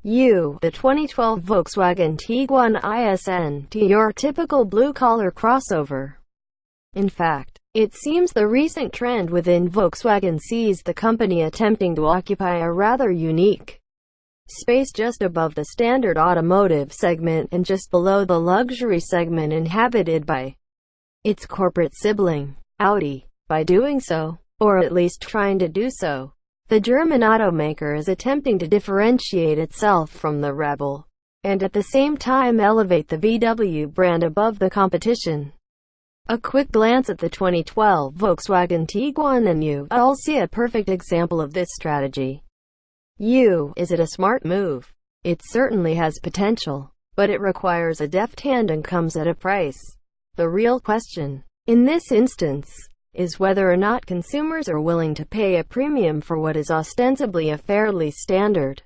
The 2012 Volkswagen Tiguan isn't your typical blue-collar crossover. In fact, it seems the recent trend within Volkswagen sees the company attempting to occupy a rather unique space just above the standard automotive segment and just below the luxury segment inhabited by its corporate sibling, Audi. By doing so, or at least trying to do so, the German automaker is attempting to differentiate itself from the rebel, and at the same time elevate the VW brand above the competition. A quick glance at the 2012 Volkswagen Tiguan and you'll see a perfect example of this strategy. Is it a smart move? It certainly has potential, but it requires a deft hand and comes at a price. The real question, in this instance, is whether or not consumers are willing to pay a premium for what is ostensibly a fairly standard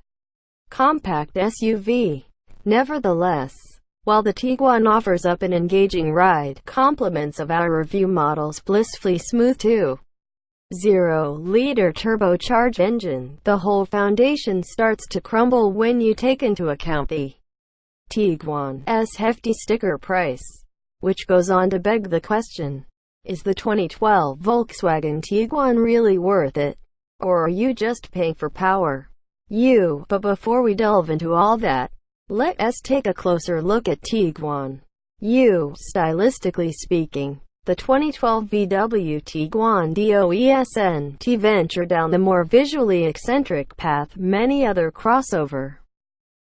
compact SUV. Nevertheless, while the Tiguan offers up an engaging ride, compliments of our review model's blissfully smooth 2.0-liter turbocharged engine, the whole foundation starts to crumble when you take into account the Tiguan's hefty sticker price, which goes on to beg the question: is the 2012 Volkswagen Tiguan really worth it? Or are you just paying for power? But before we delve into all that, let us take a closer look at Tiguan. Stylistically speaking, the 2012 VW Tiguan doesn't venture down the more visually eccentric path many other crossover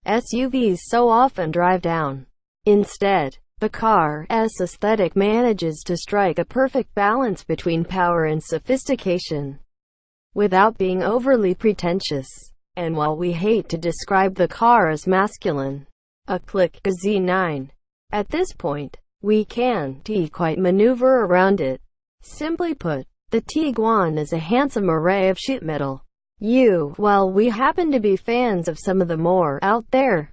SUVs so often drive down. Instead, the car's aesthetic manages to strike a perfect balance between power and sophistication, without being overly pretentious. And while we hate to describe the car as masculine, a click Z9, at this point, we can't quite maneuver around it. Simply put, the Tiguan is a handsome array of sheet metal. While we happen to be fans of some of the more out there